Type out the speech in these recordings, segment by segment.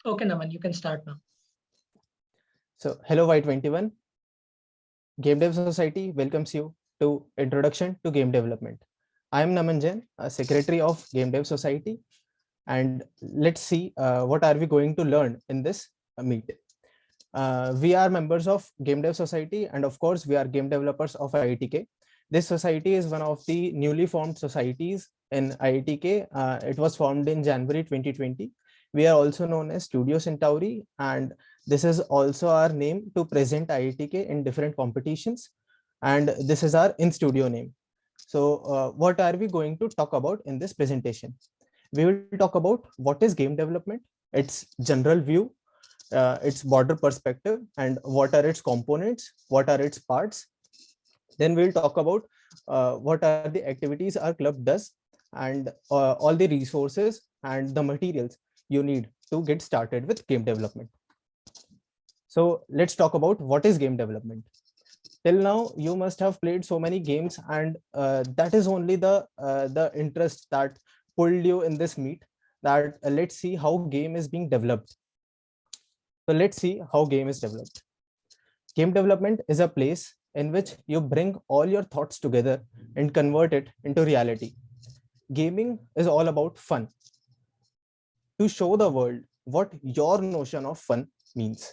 Okay, Naman, you can start now. So, hello Y21, Game Dev Society welcomes you to Introduction to Game Development. I am Naman Jain, Secretary of Game Dev Society, and let's see what are we going to learn in this meet. We are members of Game Dev Society, and of course, we are game developers of IITK. This society is one of the newly formed societies in IITK. It was formed in January 2020. We are also known as Studio Centauri, and this is also our name to present IITK in different competitions. And this is our in studio name. So, what are we going to talk about in this presentation? We will talk about what is game development, its general view, its broader perspective, and what are its components, what are its parts. Then we'll talk about what are the activities our club does, and all the resources and the materials you need to get started with game development. So let's talk about what is game development. Till now you must have played so many games, and that is only the interest that pulled you in this meet, that let's see how game is being developed. So let's see how game is developed. Game development is a place in which you bring all your thoughts together and convert it into reality. Gaming is all about fun, to show the world what your notion of fun means.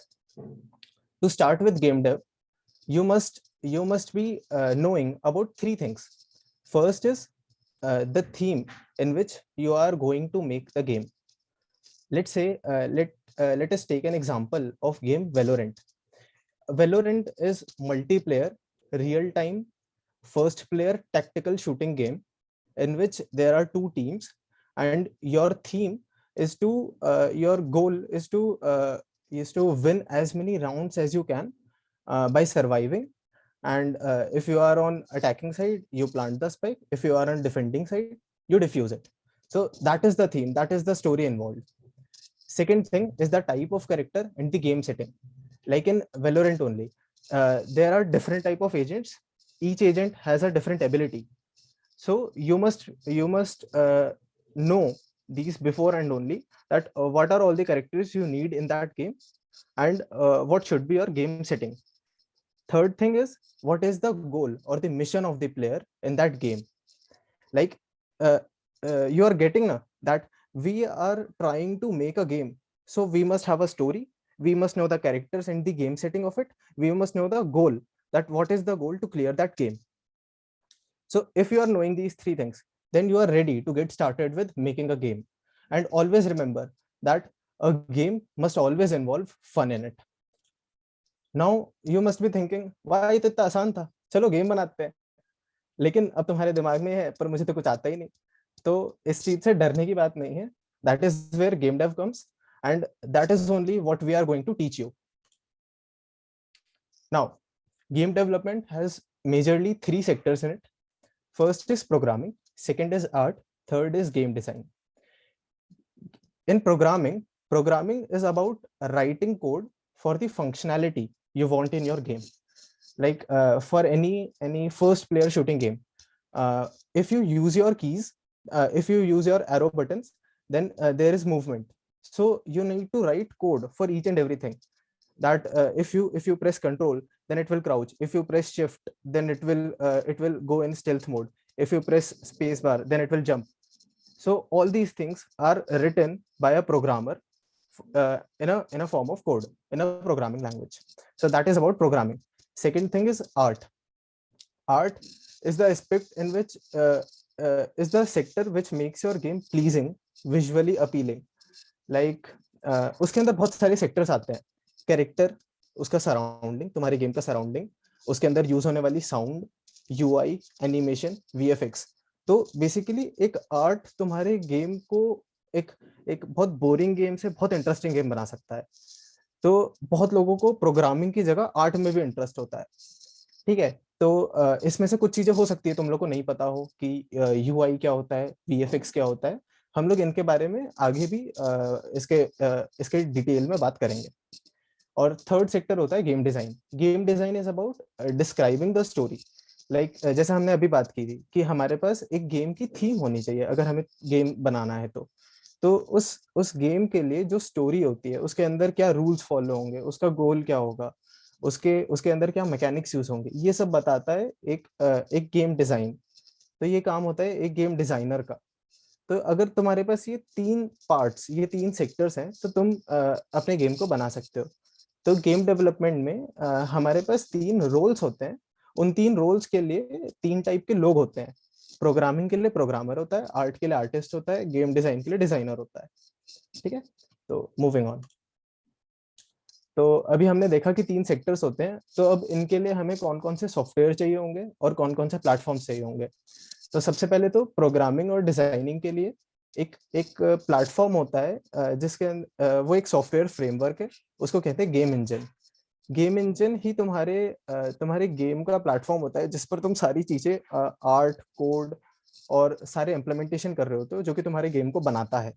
To start with game dev, you must be knowing about three things. First is the theme in which you are going to make the game. Let's say let us take an example of game Valorant. Valorant is multiplayer, real-time, first-player tactical shooting game in which there are two teams, and your theme is to your goal is to win as many rounds as you can by surviving. And if you are on attacking side, you plant the spike. If you are on defending side, you defuse it. So that is the theme, that is the story involved. Second thing is the type of character and the game setting. Like in Valorant only, there are different type of agents. Each agent has a different ability. So you must know these before, and only that what are all the characters you need in that game, and what should be your game setting. Third thing is, what is the goal or the mission of the player in that game. Like uh, you are getting that we are trying to make a game, so we must have a story, we must know the characters and the game setting of it, we must know the goal, that what is the goal to clear that game. So if you are knowing these three things, then you are ready to get started with making a game. And always remember that a game must always involve fun in it. Now you must be thinking, why it इतना आसान था, चलो game बनाते हैं. लेकिन अब तुम्हारे दिमाग में है, पर मुझे तो कुछ आता ही नहीं. तो इस चीज से डरने की बात नहीं है. That is where game dev comes, and that is only what we are going to teach you. Now, game development has majorly three sectors in it. First is programming, second is art, third is game design. In programming is about writing code for the functionality you want in your game. Like for any first player shooting game, if you use your keys, if you use your arrow buttons, then there is movement. So you need to write code for each and everything. That if you press control, then it will crouch. If you press shift, then it will go in stealth mode. If you press space bar, then it will jump. So all these things are written by a programmer in a form of code, in a programming language. So that is about programming. Second thing is art. Art is the aspect in which is the sector which makes your game pleasing, visually appealing. Like उसके अंदर बहुत सारे sectors आते हैं. Character, उसका surrounding, तुम्हारे game का surrounding, उसके अंदर यूज होने वाली साउंड, यूआई, एनिमेशन, वीएफएक्स. तो बेसिकली एक आर्ट तुम्हारे गेम को एक एक बहुत बोरिंग गेम से बहुत इंटरेस्टिंग गेम बना सकता है. तो बहुत लोगों को प्रोग्रामिंग की जगह आर्ट में भी इंटरेस्ट होता है. ठीक है. तो इसमें से कुछ चीजें हो सकती है तुम लोग को नहीं पता हो कि यूआई क्या होता है, वीएफएक्स क्या होता है. हम लोग इनके बारे में आगे भी इसके डिटेल में बात करेंगे. और थर्ड सेक्टर होता है game design. Game design is about describing the story. Like जैसे हमने अभी बात की थी कि हमारे पास एक गेम की थीम होनी चाहिए अगर हमें गेम बनाना है. तो तो उस गेम के लिए जो स्टोरी होती है, उसके अंदर क्या रूल्स फॉलो होंगे, उसका गोल क्या होगा, उसके उसके अंदर क्या मैकेनिक्स यूज होंगे, ये सब बताता है एक गेम डिजाइन। तो ये काम होता है एक गेम डिजाइनर का। तो अगर तुम्हारे पास ये तीन पार्ट्स, ये तीन सेक्टर्स हैं, तो तुम अपने गेम को बना सकते हो। तो गेम डेवलपमेंट में हमारे पास तीन रोल्स होते हैं। उन तीन रोल्स के लिए तीन टाइप के लोग होते हैं। प्रोग्रामिंग के लिए प्रोग्रामर होता है, आर्ट के लिए आर्टिस्ट होता है, गेम डिजाइन के लिए डिजाइनर होता है। ठीक है, तो मूविंग ऑन। तो अभी हमने देखा कि तीन सेक्टर्स होते हैं, तो अब इनके लिए हमें कौन कौन से सॉफ्टवेयर चाहिए होंगे और कौन कौन से प्लेटफॉर्म चाहिए होंगे। तो सबसे पहले तो प्रोग्रामिंग और डिजाइनिंग के लिए एक एक प्लेटफॉर्म होता है, वो एक सॉफ्टवेयर फ्रेमवर्क है, उसको कहते हैं गेम इंजन। गेम इंजन ही तुम्हारे गेम का प्लेटफॉर्म होता है, जिस पर तुम सारी चीजें, आर्ट, कोड और सारे इम्प्लीमेंटेशन कर रहे होते हो, जो कि तुम्हारे गेम को बनाता है।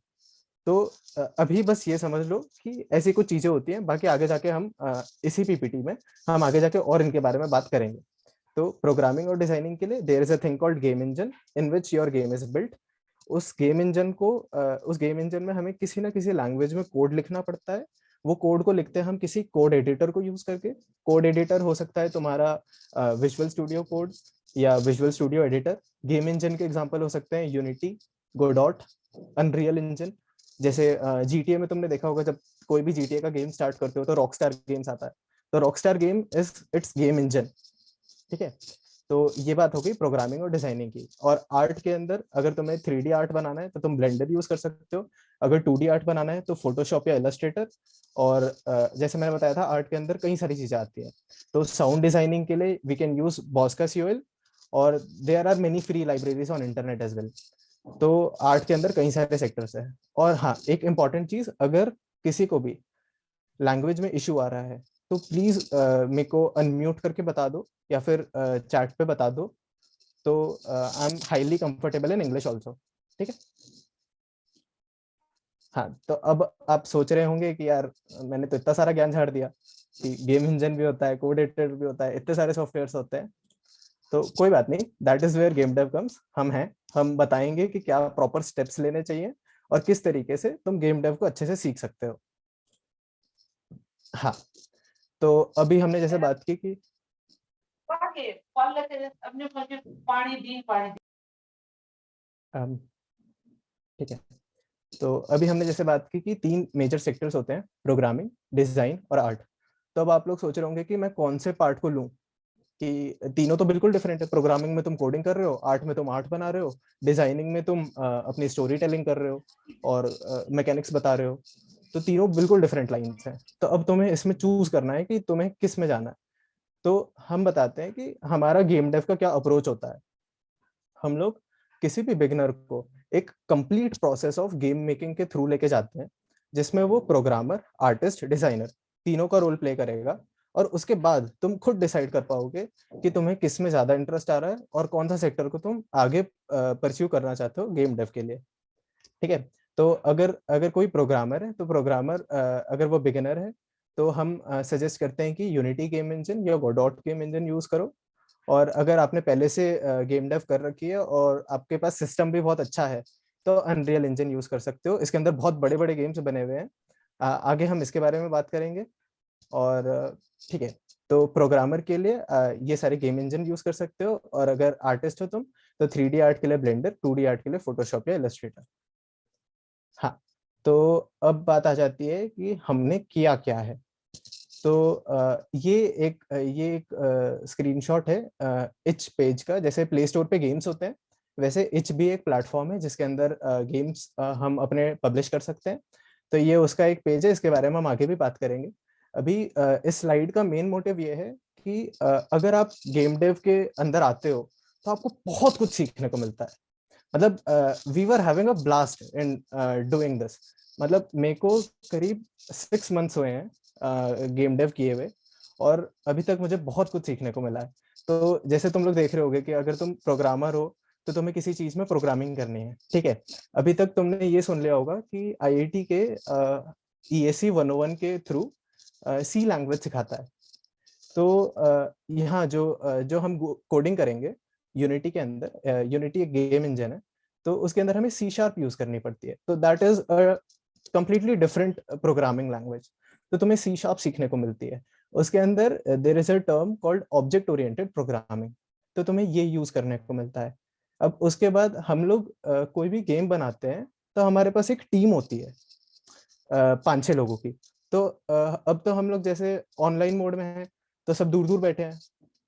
तो अभी बस ये समझ लो कि ऐसी कुछ चीजें होती हैं, बाकी आगे जाके हम इसी पीपीटी में हम आगे जाके और इनके बारे में बात करेंगे। तो प्रोग्रामिंग और डिजाइनिंग के लिए there is a thing called game engine in which your game is built. उस गेम इंजन में हमें किसी ना किसी लैंग्वेज में कोड लिखना पड़ता है। वो कोड को लिखते हैं हम किसी कोड एडिटर को यूज करके। कोड एडिटर हो सकता है तुम्हारा विजुअल स्टूडियो कोड या visual studio editor. Game engine के एग्जांपल हो सकते हैं यूनिटी, गोडॉट, अनरियल इंजन। जैसे जीटीए में तुमने देखा होगा, जब कोई भी जीटीए का गेम स्टार्ट करते हो तो रॉकस्टार गेम्स आता है। तो Rockstar game is it's game engine. ठीक है, तो ये बात हो गई प्रोग्रामिंग और डिजाइनिंग की। और आर्ट के अंदर अगर तुम्हें 3D आर्ट बनाना है तो तुम ब्लेंडर यूज कर सकते हो। अगर 2D आर्ट बनाना है तो फोटोशॉप या इलस्ट्रेटर। और जैसे मैंने बताया था, आर्ट के अंदर कई सारी चीजें आती हैं। तो साउंड डिजाइनिंग के लिए we can use Bosca Ceoil, और there are many free libraries on internet as well. तो आर्ट के अंदर कई सारे सेक्टर्स है। और हाँ, एक इंपॉर्टेंट चीज, अगर किसी को भी लैंग्वेज में इशू आ रहा है तो प्लीज मेरे को अनम्यूट करके बता दो, या फिर चैट पे बता दो। तो I am highly comfortable in English also. ठीक है। हाँ, तो अब आप सोच रहे होंगे कि यार, मैंने तो इतना सारा ज्ञान झाड़ दिया कि गेम इंजन भी होता है, कोड एडिटर भी होता है, इतने सारे सॉफ्टवेयर होते हैं। तो कोई बात नहीं, that is where game dev comes. हम बताएंगे कि क्या प्रॉपर स्टेप्स लेने चाहिए और किस तरीके से तुम गेम डेव को अच्छे से सीख सकते हो। हाँ, तो अभी हमने जैसे बात की कि अम, ठीक है, तो अभी हमने जैसे बात की कि तीन मेजर सेक्टर्स होते हैं, प्रोग्रामिंग, डिजाइन और आर्ट। तो अब आप लोग सोच रहे होंगे कि मैं कौन से पार्ट को लूं, कि तीनों तो बिल्कुल डिफरेंट है। प्रोग्रामिंग में तुम कोडिंग कर रहे हो, आर्ट में तुम आर्ट बना रहे हो, डिजाइनिंग में तुम अपनी स्टोरी टेलिंग कर रहे हो और मैकेनिक्स बता रहे हो। तो तीनों बिल्कुल डिफरेंट लाइन्स हैं। तो अब तुम्हें इसमें चूज करना है कि तुम्हें किस में जाना है। तो हम बताते हैं कि हमारा गेम डेव का क्या अप्रोच होता है। हम लोग किसी भी बिगिनर को एक complete process of game making के थ्रू लेके जाते हैं, जिसमें वो प्रोग्रामर, आर्टिस्ट, डिजाइनर तीनों का रोल प्ले करेगा। और उसके बाद तुम खुद डिसाइड कर पाओगे कि तुम्हें किस में ज्यादा इंटरेस्ट आ रहा है और कौन सा सेक्टर को तुम आगे परस्यू करना चाहते हो गेम डेव के लिए। ठीक है, तो अगर अगर कोई प्रोग्रामर है, तो प्रोग्रामर अगर वो बिगिनर है, तो हम सजेस्ट करते हैं कि यूनिटी गेम इंजन या गोडॉट गेम इंजन यूज करो। और अगर आपने पहले से गेम डेव कर रखी है और आपके पास सिस्टम भी बहुत अच्छा है, तो अनरियल इंजन यूज कर सकते हो। इसके अंदर बहुत बड़े बड़े गेम्स बने हुए हैं। आगे हम इसके बारे में बात करेंगे। और ठीक है, तो प्रोग्रामर के लिए ये सारे गेम इंजन यूज कर सकते हो, और अगर आर्टिस्ट हो तुम, तो 3D आर्ट के लिए ब्लेंडर, 2D आर्ट के लिए फोटोशॉप या इलस्ट्रेटर। हाँ, तो अब बात आ जाती है कि हमने किया क्या है। तो ये एक स्क्रीनशॉट है इच पेज का। जैसे प्ले स्टोर पे गेम्स होते हैं, वैसे इच भी एक प्लेटफॉर्म है जिसके अंदर गेम्स हम अपने पब्लिश कर सकते हैं। तो ये उसका एक पेज है, इसके बारे में हम आगे भी बात करेंगे। अभी इस स्लाइड का मेन मोटिव ये है कि अगर आप गेम डेव के अंदर आते हो तो आपको बहुत कुछ सीखने को मिलता है। मतलब we were having a blast in doing this. मतलब मेरे को करीब 6 मंथ्स हुए हैं गेम डेव किए हुए, और अभी तक मुझे बहुत कुछ सीखने को मिला है। तो जैसे तुम लोग देख रहे होगे कि अगर तुम प्रोग्रामर हो तो तुम्हें किसी चीज में प्रोग्रामिंग करनी है। ठीक है, अभी तक तुमने ये सुन लिया होगा कि आईआईटी के ईएसी 101 के थ्रू सी लैंग्वेज सिखाता है। तो यहाँ जो जो हम कोडिंग करेंगे यूनिटी के अंदर, यूनिटी एक गेम इंजन है। तो उसके अंदर हमें C# यूज करनी पड़ती है। तो that is a completely different programming language. तो तुम्हें C# सीखने को मिलती है। उसके अंदर there is a term called object oriented programming, तो तुम्हें ये यूज करने को मिलता है। अब उसके बाद हम लोग कोई भी गेम बनाते हैं तो हमारे पास एक टीम होती है 5-6 लोगों की। तो अब तो हम लोग जैसे ऑनलाइन मोड में हैं, तो सब दूर-दूर बैठे हैं।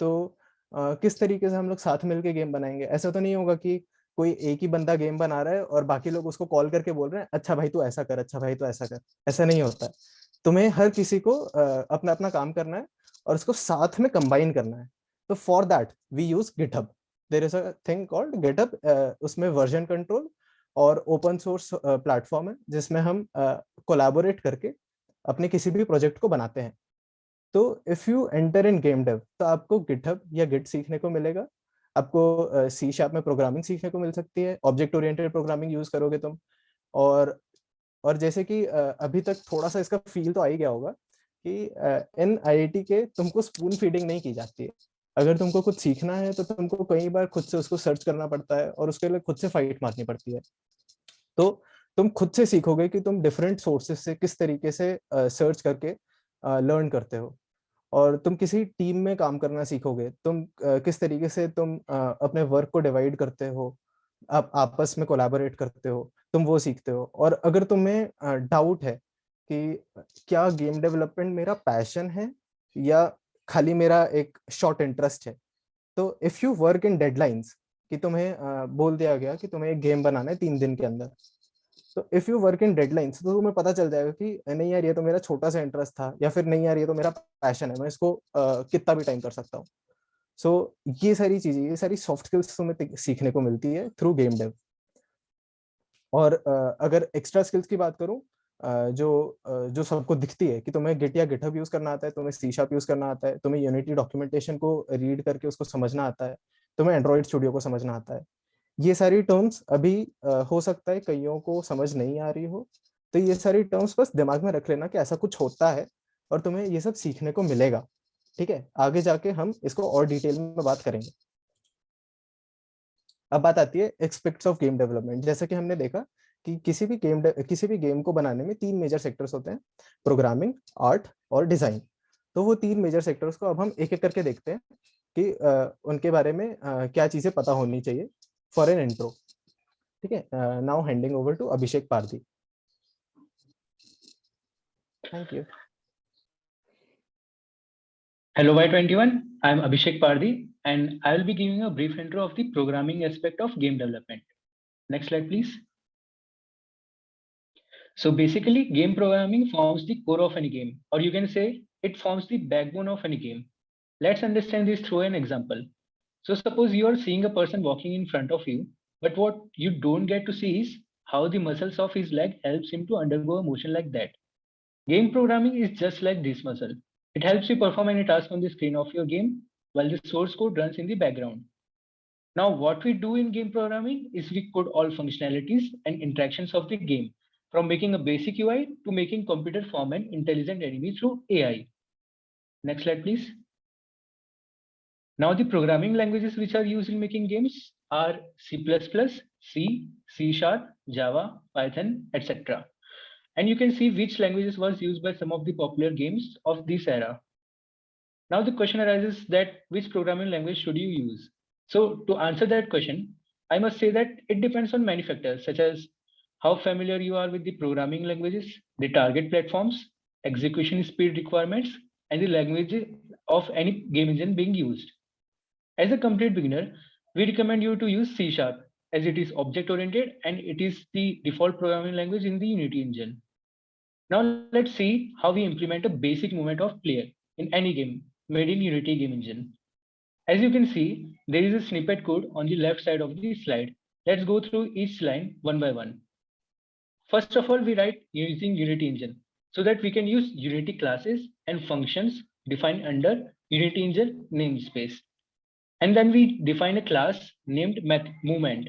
तो किस तरीके से हम लोग साथ मिलके गेम बनाएँगे? ऐसा तो नहीं होगा कि कोई एक ही बंदा गेम बना रहा है और बाकी लोग उसको कॉल करके बोल रहे हैं, "अच्छा भाई तू ऐसा कर, अच्छा भाई तू ऐसा कर।" ऐसा नहीं होता है। तुम्हें हर किसी को अपना-अपना काम करना है और उसको साथ में कंबाइन करना है। तो for that we use GitHub. There is a thing called GitHub, उसमें वर्जन कंट्रोल और ओपन सोर्स प्लेटफॉर्म है जिसमें हम कोलैबोरेट करके अपने किसी भी प्रोजेक्ट को बनाते हैं। तो if you enter in game dev तो आपको गिटहब या गिट सीखने को मिलेगा। आपको C# में प्रोग्रामिंग सीखने को मिल सकती है, ऑब्जेक्ट ओरिएंटेड प्रोग्रामिंग यूज करोगे तुम। और और जैसे कि अभी तक थोड़ा-सा इसका फ़ील तो आ ही गया होगा कि इन IIT के तुमको स्पून फीडिंग नहीं की जाती है। अगर तुमको कुछ सीखना है तो तुमको कई बार खुद से उसको सर्च करना पड़ता है और उसके लिए खुद से फाइट मारनी पड़ती है। तो तुम खुद से सीखोगे कि तुम डिफरेंट सोर्सेस से किस तरीके से सर्च करके लर्न करते हो। और तुम किसी टीम में काम करना सीखोगे। तुम किस तरीके से तुम अपने वर्क को डिवाइड करते हो, आप आपस में कोलैबोरेट करते हो, तुम वो सीखते हो। और अगर तुम्हें डाउट है कि क्या गेम डेवलपमेंट मेरा पैशन है या खाली मेरा एक शॉर्ट इंटरेस्ट है, तो if you work in deadlines कि तुम्हें बोल दिया गया कि तुम्हें एक गेम बनाना है 3 दिन के अंदर, तो if you work in deadlines तो तुम्हें पता चल जाएगा कि नहीं यार ये तो मेरा छोटा सा इंटरेस्ट था, या फिर नहीं यार ये तो मेरा पैशन है, मैं इसको कितना भी टाइम कर सकता हूँ। सो ये सारी चीजें, ये सारी सॉफ्ट स्किल्स तुम्हें सीखने को मिलती है थ्रू गेम डेव। और अगर एक्स्ट्रा स्किल्स की बात करूं, जो सबको दिखती है कि तुम्हें गिट या गिटहब यूज करना आता है, तुम्हें C# यूज करना आता है, तुम्हें यूनिटी डॉक्यूमेंटेशन को रीड करके उसको समझना आता है, तुम्हें एंड्रॉइड स्टूडियो को समझना आता है। ये सारी टर्म्स अभी हो सकता है कईयों को समझ नहीं आ रही हो, तो ये सारी टर्म्स बस दिमाग में रख लेना कि ऐसा कुछ होता है और तुम्हें ये सब सीखने को मिलेगा। ठीक है, आगे जाके हम इसको और डिटेल में बात करेंगे। अब बात आती है एस्पेक्ट्स ऑफ गेम डेवलपमेंट। जैसे कि हमने देखा कि किसी भी गेम को बनाने में 3 मेजर सेक्टर्स होते हैं, प्रोग्रामिंग, आर्ट और डिजाइन। तो वो 3 मेजर सेक्टर्स को अब हम एक-एक करके देखते हैं कि उनके बारे में क्या चीजें पता होनी चाहिए फॉर एन इंट्रो। ठीक है, now handing over to Abhishek Pardhi. Thank you. Hello Y21, I am Abhishek Pardhi and I will be giving a brief intro of the programming aspect of game development. Next slide please. So basically game programming forms the core of any game, or you can say it forms the backbone of any game. Let's understand this through an example. So suppose you are seeing a person walking in front of you, but what you don't get to see is how the muscles of his leg helps him to undergo a motion like that. Game programming is just like this muscle. It helps you perform any task on the screen of your game while the source code runs in the background. Now, what we do in game programming is we code all functionalities and interactions of the game, from making a basic UI to making computer form an intelligent enemy through AI. Next slide, please. Now, the programming languages which are used in making games are C++, C, C Sharp, Java, Python, etc. And you can see which languages was used by some of the popular games of this era. Now the question arises that which programming language should you use? So to answer that question, I must say that it depends on many factors such as how familiar you are with the programming languages, the target platforms, execution speed requirements, and the language of any game engine being used. As a complete beginner, we recommend you to use C# as it is object oriented and it is the default programming language in the Unity engine. Now let's see how we implement a basic movement of player in any game made in Unity game engine. As you can see, there is a snippet code on the left side of the slide. Let's go through each line one by one. First of all, we write using Unity engine so that we can use Unity classes and functions defined under Unity engine namespace. And then we define a class named movement,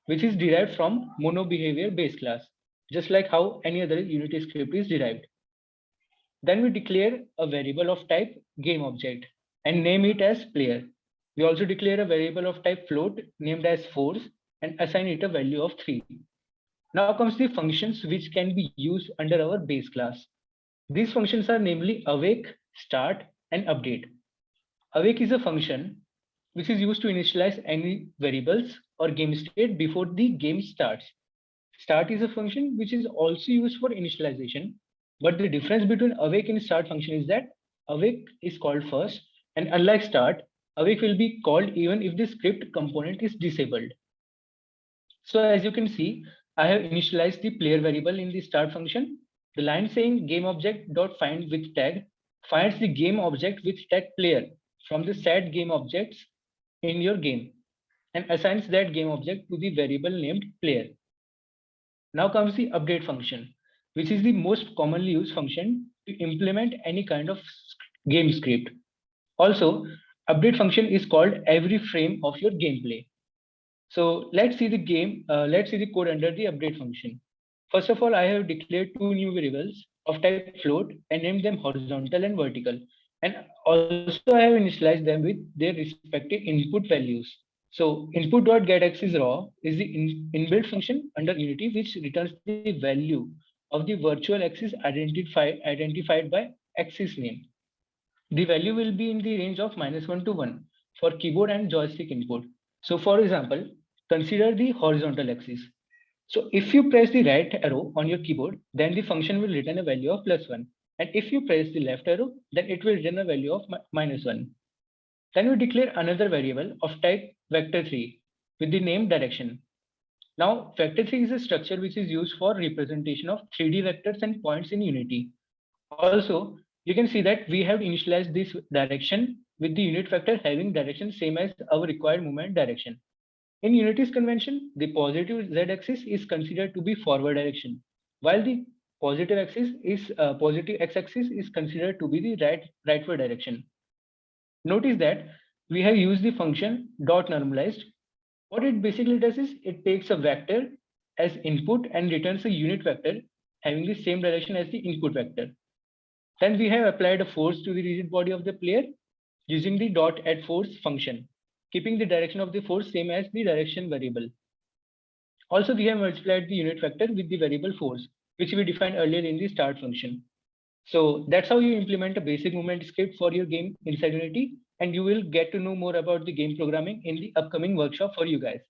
which is derived from mono behavior base class, just like how any other Unity script is derived. Then we declare a variable of type GameObject and name it as player. We also declare a variable of type float named as force and assign it a value of 3. Now comes the functions which can be used under our base class. These functions are namely awake, start, and update. Awake is a function which is used to initialize any variables or game state before the game starts. Start is a function which is also used for initialization, but the difference between awake and start function is that awake is called first, and unlike start, awake will be called even if the script component is disabled. So as you can see, I have initialized the player variable in the start function. The line saying game object dot find with tag finds the game object with tag player from the set game objects in your game and assigns that game object to the variable named player. Now comes the update function, which is the most commonly used function to implement any kind of game script. Also, update function is called every frame of your gameplay. So let's see the code under the update function. First of all, I have declared two new variables of type float and named them horizontal and vertical. And also I have initialized them with their respective input values. So input.getAxisRaw is the inbuilt function under Unity which returns the value of the virtual axis identified by axis name. The value will be in the range of -1 to 1 for keyboard and joystick input. So for example, consider the horizontal axis. So if you press the right arrow on your keyboard, then the function will return a value of +1. And if you press the left arrow, then it will return a value of -1. Then we declare another variable of type vector3 with the name direction. Now, vector3 is a structure which is used for representation of 3D vectors and points in Unity. Also, you can see that we have initialized this direction with the unit vector having direction same as our required movement direction. In Unity's convention, the positive z-axis is considered to be forward direction, while the positive x-axis is considered to be the rightward direction. Notice that we have used the function dot normalized. What it basically does is it takes a vector as input and returns a unit vector having the same direction as the input vector. Then we have applied a force to the rigid body of the player using the dot add force function, keeping the direction of the force same as the direction variable. Also, we have multiplied the unit vector with the variable force, which we defined earlier in the start function. So that's how you implement a basic movement script for your game inside Unity, and you will get to know more about the game programming in the upcoming workshop for you guys.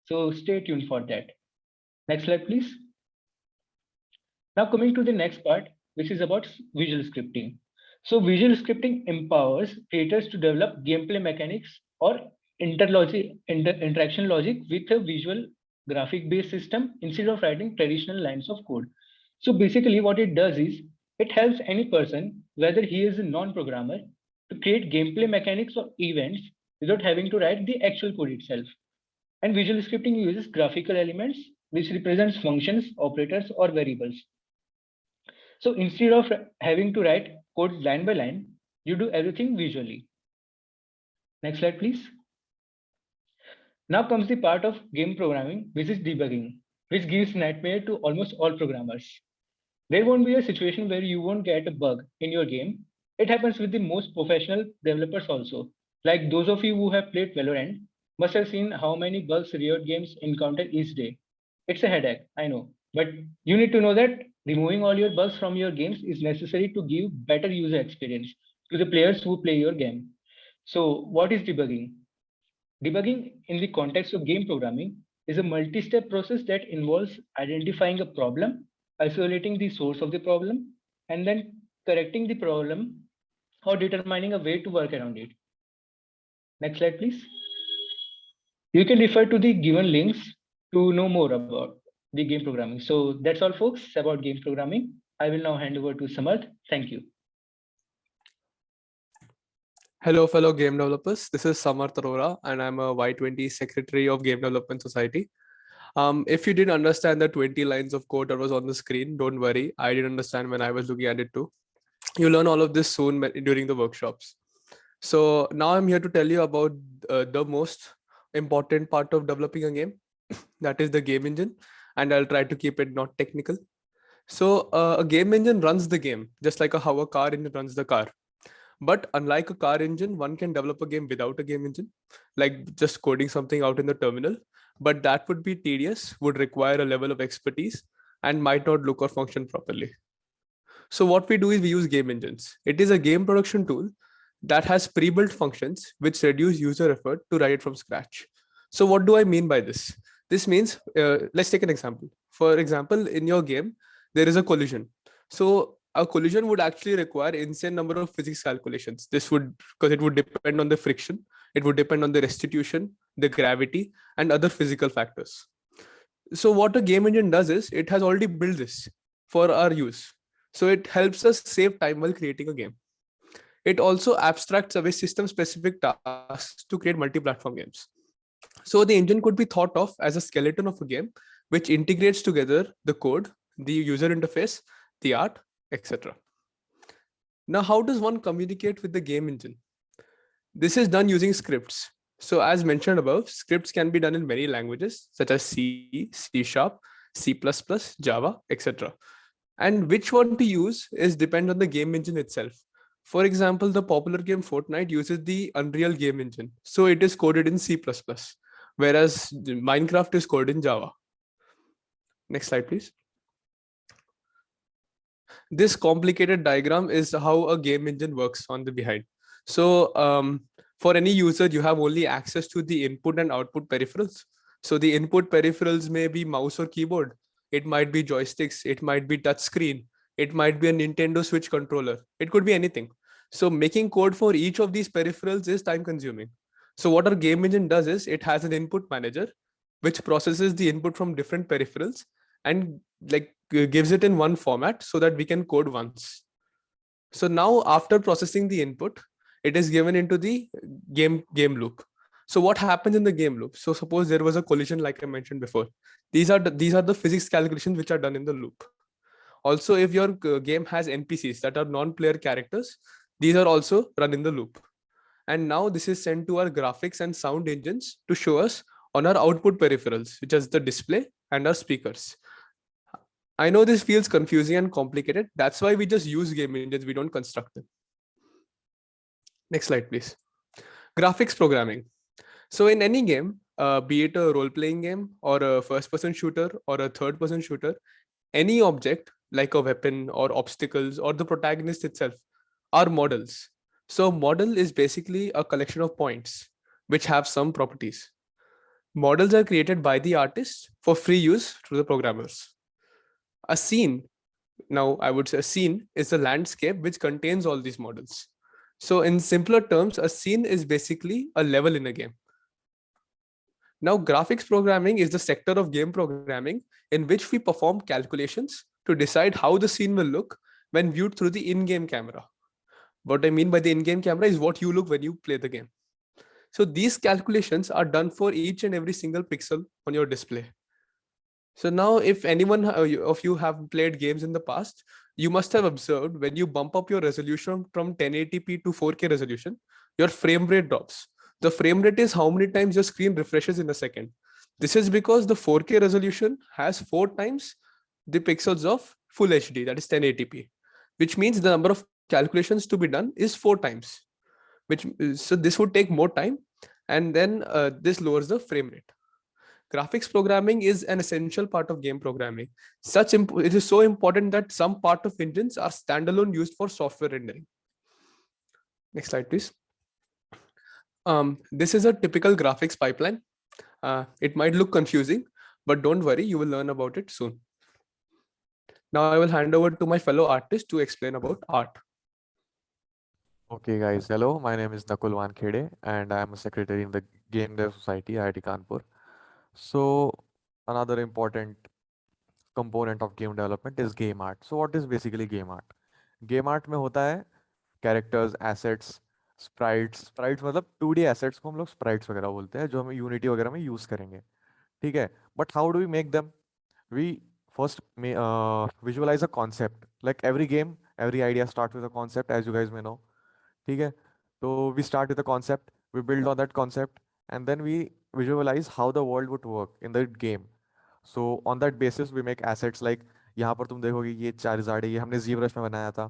So stay tuned for that. Next slide, please. Now coming to the next part, which is about visual scripting. So visual scripting empowers creators to develop gameplay mechanics or interaction logic with a visual graphic-based system instead of writing traditional lines of code. So basically what it does is it helps any person, whether he is a non-programmer, to create gameplay mechanics or events without having to write the actual code itself. And visual scripting uses graphical elements which represents functions, operators, or variables. So instead of having to write code line by line, you do everything visually. Next slide, please. Now comes the part of game programming, which is debugging, which gives nightmare to almost all programmers. There won't be a situation where you won't get a bug in your game. It happens with the most professional developers also. Like those of you who have played Valorant must have seen how many bugs Riot Games encounter each day. It's a headache, I know. But you need to know that removing all your bugs from your games is necessary to give better user experience to the players who play your game. So what is debugging? Debugging in the context of game programming is a multi-step process that involves identifying a problem, isolating the source of the problem, and then correcting the problem or determining a way to work around it. Next slide, please. You can refer to the given links to know more about the game programming. So that's all, folks, about game programming. I will now hand over to Samarth. Thank you. Hello, fellow game developers. This is Samarth Arora, and I'm a Y20 Secretary of Game Development Society. If you didn't understand the 20 lines of code that was on the screen, don't worry. I didn't understand when I was looking at it too. You'll learn all of this soon during the workshops. So now I'm here to tell you about the most important part of developing a game, that is the game engine, and I'll try to keep it not technical. So a game engine runs the game, just like how a car engine runs the car. But unlike a car engine, one can develop a game without a game engine, like just coding something out in the terminal. But that would be tedious, would require a level of expertise, and might not look or function properly. So what we do is we use game engines. It is a game production tool that has pre-built functions which reduce user effort to write it from scratch. So what do I mean by this? This means, let's take an example. For example, in your game, there is a collision. So a collision would actually require insane number of physics calculations. This would, because it would depend on the friction, it would depend on the restitution, the gravity, and other physical factors. So what a game engine does is it has already built this for our use. So it helps us save time while creating a game. It also abstracts away system-specific tasks to create multi-platform games. So the engine could be thought of as a skeleton of a game, which integrates together the code, the user interface, the art, etc. Now, how does one communicate with the game engine? This is done using scripts. So as mentioned above, scripts can be done in many languages, such as C, C#, C++, Java, etc. And which one to use is depend on the game engine itself. For example, the popular game Fortnite uses the Unreal game engine. So it is coded in C++, whereas Minecraft is coded in Java. Next slide, please. This complicated diagram is how a game engine works on the behind. So for any user, you have only access to the input and output peripherals. So the input peripherals may be mouse or keyboard. It might be joysticks. It might be touch screen. It might be a Nintendo Switch controller. It could be anything. So making code for each of these peripherals is time consuming. So what our game engine does is it has an input manager, which processes the input from different peripherals and like gives it in one format so that we can code once. So now after processing the input, it is given into the game loop. So what happens in the game loop? So suppose there was a collision, like I mentioned before. These are the physics calculations which are done in the loop. Also, if your game has NPCs that are non-player characters, these are also run in the loop. And now this is sent to our graphics and sound engines to show us on our output peripherals, which is the display and our speakers. I know this feels confusing and complicated. That's why we just use game engines. We don't construct them. Next slide, please. Graphics programming. So in any game, be it a role-playing game or a first-person shooter or a third-person shooter, any object like a weapon or obstacles or the protagonist itself are models. So model is basically a collection of points which have some properties. Models are created by the artists for free use through the programmers. A scene, now I would say a scene is a landscape which contains all these models. So in simpler terms, a scene is basically a level in a game. Now graphics programming is the sector of game programming in which we perform calculations to decide how the scene will look when viewed through the in-game camera. What I mean by the in-game camera is what you look when you play the game. So these calculations are done for each and every single pixel on your display. So now if anyone of you have played games in the past, you must have observed when you bump up your resolution from 1080p to 4K resolution, your frame rate drops. The frame rate is how many times your screen refreshes in a second. This is because the 4K resolution has 4 times the pixels of full HD, that is 1080p, which means the number of calculations to be done is 4 times, so this would take more time, and then this lowers the frame rate. Graphics programming is an essential part of game programming. It is so important that some part of engines are standalone used for software rendering. Next slide, please. This is a typical graphics pipeline. It might look confusing, but don't worry, you will learn about it soon. Now I will hand over to my fellow artist to explain about art. Okay, guys. Hello, my name is Nakul Wankhede, and I am a secretary in the Game Dev Society, IIT Kanpur. So, another important component of game development is game art. So, what is basically game art? Game art में होता है characters, assets, sprites. Sprites मतलब 2D assets को हम लोग sprites वगैरह बोलते हैं जो हम Unity वगैरह में use करेंगे. ठीक है? But how do we make them? We first visualize a concept. Like every game, every idea starts with a concept, as you guys may know. ठीक है? So we start with a concept, we build on that concept, and then we visualize how the world would work in the game. So on that basis we make assets like यहाँ पर तुम देखोगे ये चार ज़ाड़े ये हमने ZBrush में बनाया था,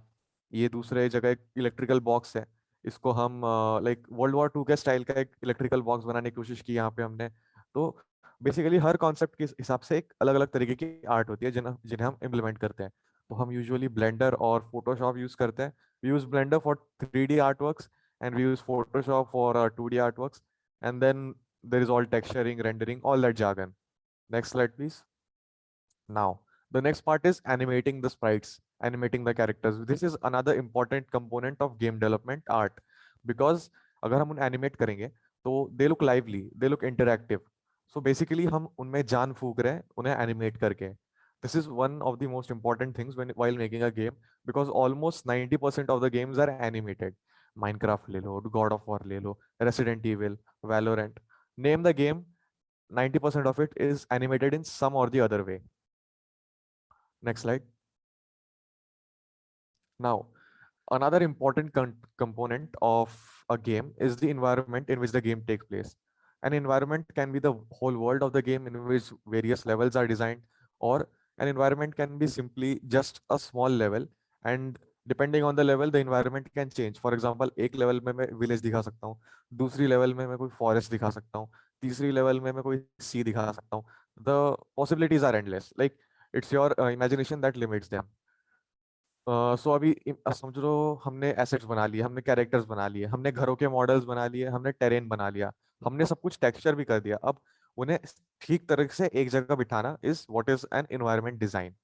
ये दूसरे जगह एक इलेक्ट्रिकल बॉक्स है, इसको हम लाइक वर्ल्ड वॉर 2 के स्टाइल का एक इलेक्ट्रिकल बॉक्स बनाने की कोशिश की यहाँ पे हमने। तो बेसिकली हर कॉन्सेप्ट के हिसाब से एक अलग अलग तरीके की आर्ट होती है जिन्हें हम इम्प्लीमेंट करते हैं। तो हम यूजुअली ब्लेंडर और फोटोशॉप यूज करते हैं। We use Blender for 3D artworks and we use Photoshop for 2D artworks, and then there is all texturing, rendering, all that jargon. Next slide, please. Now, the next part is animating the sprites, animating the characters. This is another important component of game development art, because अगर हम उन्हें animate करेंगे तो they look lively, they look interactive. So basically हम उनमें जान फूक रहे हैं उन्हें animate करके. This is one of the most important things while making a game, because almost 90% of the games are animated. Minecraft ले लो, God of War ले लो, Resident Evil, Valorant. Name the game, 90% of it is animated in some or the other way. Next slide. Now, another important component of a game is the environment in which the game takes place. An environment can be the whole world of the game in which various levels are designed, or an environment can be simply just a small level, and depending on the level the environment can change. For example, एक level में मैं village दिखा सकता हूँ, दूसरी level में मैं कोई forest दिखा सकता हूँ, तीसरी level में मैं कोई sea दिखा सकता हूँ. The possibilities are endless. Like, it's your imagination that limits them. सो अभी समझ लो हमने एसेट्स बना लिए, हमने कैरेक्टर्स बना लिए, हमने घरों के मॉडल्स बना लिए, हमने टेरेन बना लिया, हमने सब कुछ टेक्सचर भी कर दिया. अब उन्हें ठीक तरह से एक जगह बिठाना is what is an environment design.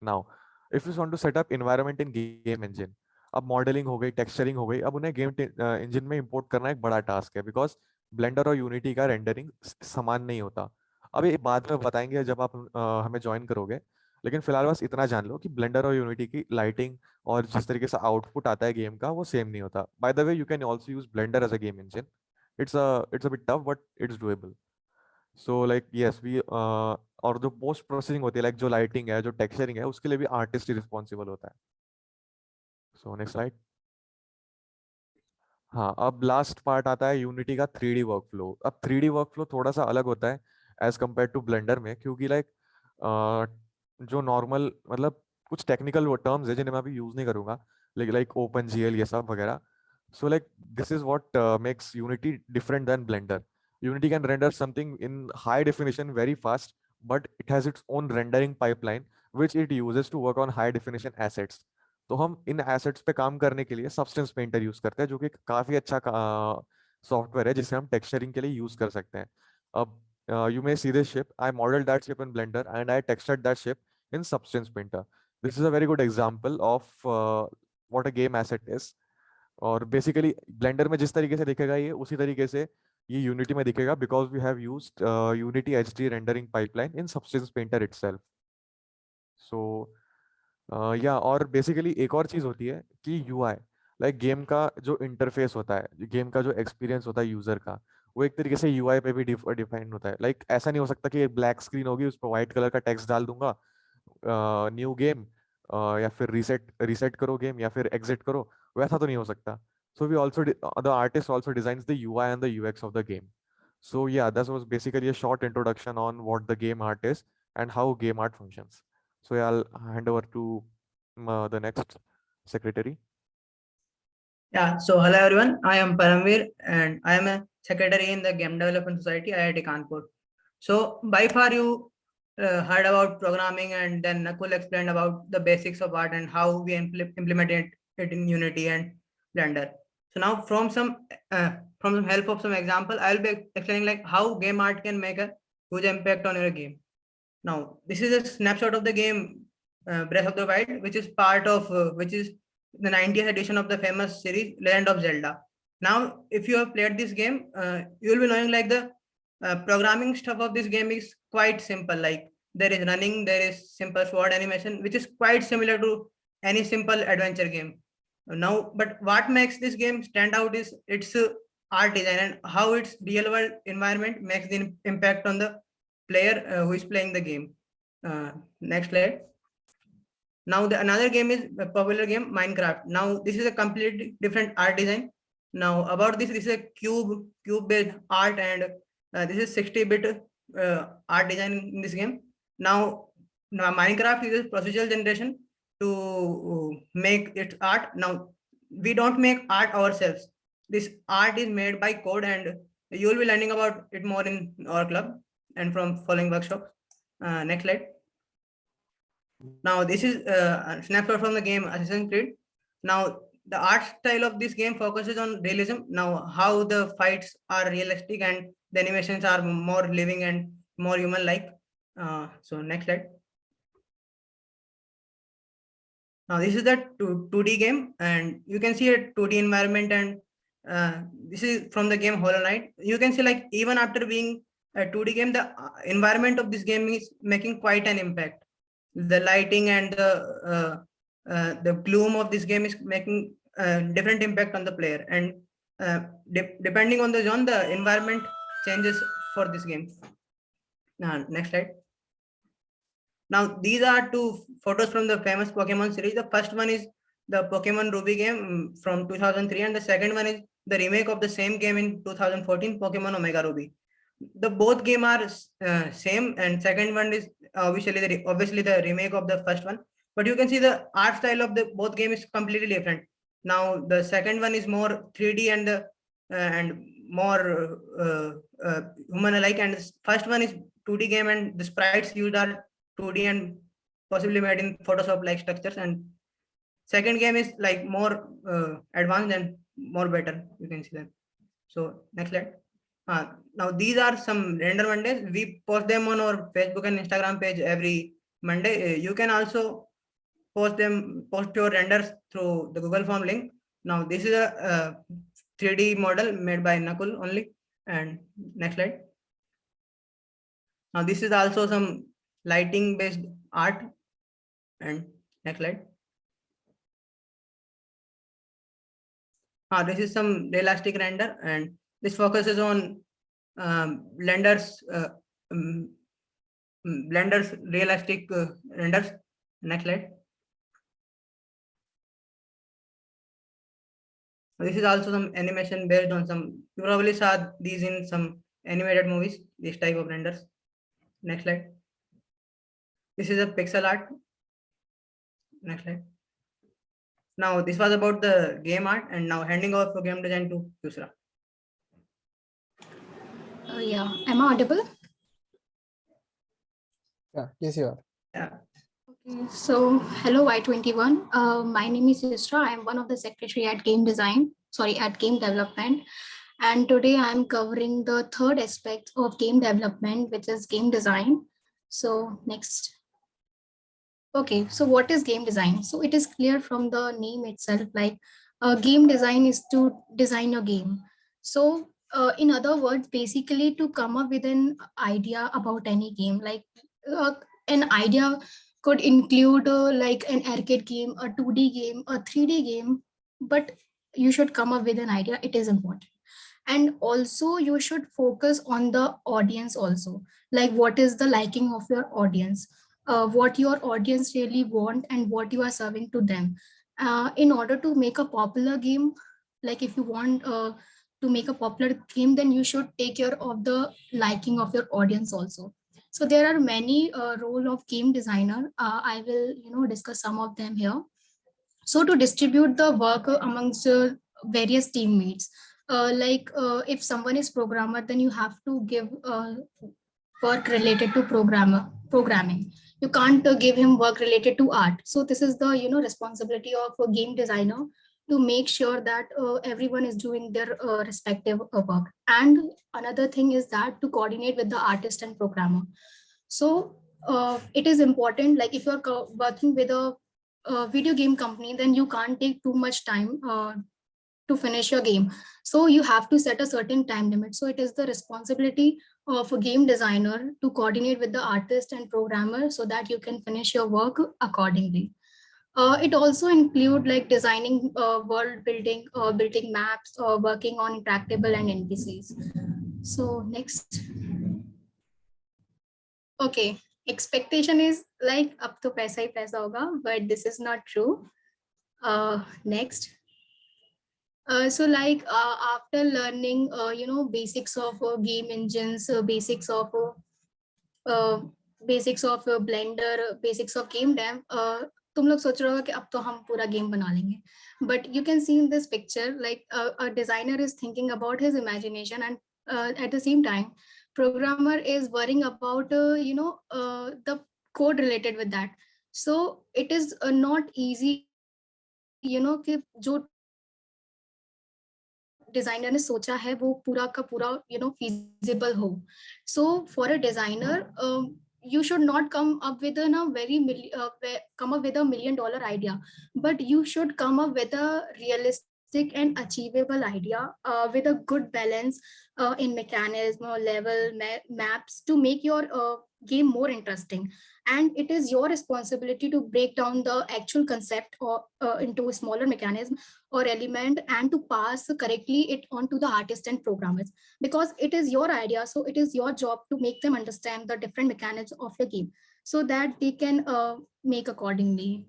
Now if you want to set up environment in game engine, अब मॉडलिंग हो गई, टेक्सचरिंग हो गई, अब उन्हें गेम इंजन में इंपोर्ट करना एक बड़ा टास्क है, बिकॉज ब्लेंडर और यूनिटी का रेंडरिंग समान नहीं होता. अब ये बाद में बताएंगे जब आप हमें ज्वाइन करोगे, लेकिन फिलहाल बस इतना जान लो कि ब्लेंडर और यूनिटी की लाइटिंग और जिस तरीके से आउटपुट आता है गेम का वो सेम नहीं होता. By the way, you can also use Blender as a game engine. It's a bit tough but it's doable. So like yes we और जो पोस्ट प्रोसेसिंग होती है, लाइक जो लाइटिंग है, जो टेक्सचरिंग है, उसके लिए भी आर्टिस्ट ही रिस्पॉन्सिबल होता है. So next slide. हाँ, अब लास्ट पार्ट आता है यूनिटी का 3D वर्कफ्लो. अब 3D वर्कफ्लो थोड़ा सा अलग होता है एज कम्पेयर टू ब्लेंडर में, क्योंकि लाइक जो नॉर्मल मतलब कुछ टेक्निकल टर्म्स है जिन्हें मैं अभी यूज नहीं करूंगा, लाइक ओपन जीएल ये सब वगैरह. So like this is what makes Unity different than Blender. Unity can render something in high definition very fast, but it has its own rendering pipeline which it uses to work on high definition assets. तो हम इन assets पे काम करने के लिए substance painter use करते हैं, जो कि काफी अच्छा सॉफ्टवेयर है जिसे हम टेक्सचरिंग के लिए यूज कर सकते हैं. अब you may see this ship. I modeled that ship in Blender and I textured that ship in Substance Painter. This is a very good example of what a game asset is. और basically blender में जिस तरीके से दिखेगा ये उसी तरीके से ये यूनिटी में दिखेगा, because we have used Unity HD rendering pipeline in Substance Painter itself. So या और बेसिकली एक और चीज होती है कि यूआई, लाइक गेम का जो इंटरफेस होता है, गेम का जो एक्सपीरियंस होता है यूजर का, वो एक तरीके से यूआई पे भी डिफाइंड होता है. लाइक ऐसा नहीं हो सकता कि एक ब्लैक स्क्रीन होगी उस पर व्हाइट कलर का टेक्स्ट डाल दूंगा, न्यू गेम, या फिर रीसेट रीसेट करो गेम या फिर एग्जिट करो. वैसा तो नहीं हो सकता. So we also the artist also designs the UI and the UX of the game. So yeah, that was basically a short introduction on what the game art is and how game art functions. So yeah, I'll hand over to the next secretary. Yeah, so hello everyone, I am Paramveer and I am a secretary in the Game Development Society, IIT Kanpur. So by far you heard about programming, and then Nakul explained about the basics of art and how we implement it in Unity and Blender. So now from some help of some example, I'll be explaining like how game art can make a huge impact on your game. Now this is a snapshot of the game Breath of the Wild, which is part of which is the 90th edition of the famous series Legend of Zelda. Now if you have played this game, you will be knowing like the programming stuff of this game is quite simple. Like there is running, there is simple sword animation, which is quite similar to any simple adventure game. Now, but what makes this game stand out is its art design and how its real world environment makes the impact on the player who is playing the game. Next slide. Now the another game is a popular game, Minecraft. Now this is a completely different art design. Now about this is a cube based art, and this is 60-bit art design in this game. Now Minecraft uses procedural generation to make its art. Now we don't make art ourselves. This art is made by code, and you will be learning about it more in our club and from following workshops. Next slide. Now this is a snapshot from the game Assassin's Creed. Now the art style of this game focuses on realism. Now how the fights are realistic and the animations are more living and more human-like. So next slide. Now this is the 2D game, and you can see a 2D environment, and this is from the game Hollow Knight. You can see like even after being a 2D game, the environment of this game is making quite an impact. The lighting and the gloom of this game is making different impact on the player, and depending on the zone, the environment changes for this game. Next slide. Now these are two photos from the famous Pokemon series. The first one is the Pokemon Ruby game from 2003, and the second one is the remake of the same game in 2014, Pokemon Omega Ruby. The both game are same, and second one is obviously the remake of the first one. But you can see the art style of the both game is completely different. Now the second one is more 3D and more human-like, and the first one is 2D game, and the sprites used are 2D and possibly made in Photoshop-like structures. And second game is like more advanced and more better. You can see that. So next slide. Now these are some render Mondays. We post them on our Facebook and Instagram page every Monday. You can also post your renders through the Google Form link. Now this is a 3D model made by Nakul only. And next slide. Now this is also some lighting based art. And next slide. This is some realistic render, and this focuses on Blender's realistic renders. Next slide. This is also some animation based on some, you probably saw these in some animated movies, this type of renders. Next slide. This is a pixel art. Next slide. Now this was about the game art, and now handing off for game design to Yusra. Yeah, am I audible? Yeah, yes, you are. Yeah. Okay, so hello Y21. My name is Yusra. I am one of the secretary at game development. And today I'm covering the third aspect of game development, which is game design. So next. Okay, so what is game design? So it is clear from the name itself, like game design is to design a game. So in other words, basically to come up with an idea about any game, like an idea could include like an arcade game, a 2D game, a 3D game, but you should come up with an idea. It is important. And also you should focus on the audience also, like what is the liking of your audience, what your audience really want and what you are serving to them. In order to make a popular game, like if you want to make a popular game, then you should take care of the liking of your audience also. So there are many role of game designer. I will discuss some of them here. So to distribute the work amongst various teammates, if someone is programmer, then you have to give work related to programming. You can't give him work related to art. So this is the responsibility of a game designer, to make sure that everyone is doing their respective work. And another thing is that to coordinate with the artist and programmer. So it is important, like if you're working with a video game company, then you can't take too much time to finish your game. So you have to set a certain time limit. So it is the responsibility of a game designer to coordinate with the artist and programmer so that you can finish your work accordingly. It also include like designing world building, building maps, working on interactable and NPCs. So next. Okay, expectation is like up to paisa hi paisa hoga, but this is not true. Next. So like after learning, basics of game engines, basics of Blender, basics of game dev, तो तुम लोग सोच रहे हो कि अब तो हम पूरा गेम बना लेंगे, but you can see in this picture like a designer is thinking about his imagination, and at the same time programmer is worrying about the code related with that. So it is not easy कि जो designer ने सोचा है वो पूरा का पूरा feasible हो. So for a designer, you should not come up with a $1 million idea, but you should come up with a realistic and achievable idea with a good balance in mechanism or level maps to make your game more interesting. And it is your responsibility to break down the actual concept or into a smaller mechanism or element and to pass correctly it on to the artists and programmers, because it is your idea. So it is your job to make them understand the different mechanisms of the game so that they can make accordingly.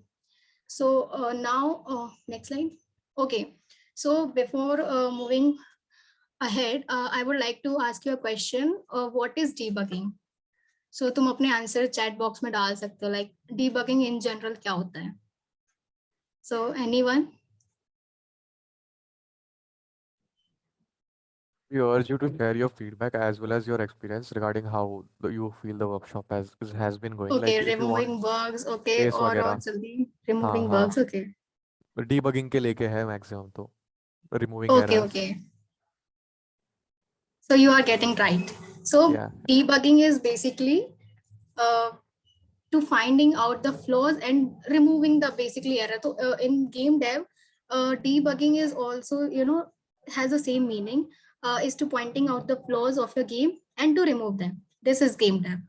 So now next slide. Okay, so before moving ahead, I would like to ask you a question. What is debugging? So तुम अपने answer chat box में डाल सकते हो, like debugging in general क्या होता है. So anyone? We urge you to share your feedback as well as your experience regarding how you feel the workshop has been going. Okay, Like if you want removing bugs. Okay, case और वगैरह, जल्दी हाँ removing हाँ, bugs. Okay. debugging के लेके है maximum, तो removing Okay, errors. okay. So you are getting right. So Yeah. debugging is basically to finding out the flaws and removing the basically error. So in game dev, debugging is also has the same meaning, is to pointing out the flaws of your game and to remove them. This is game dev.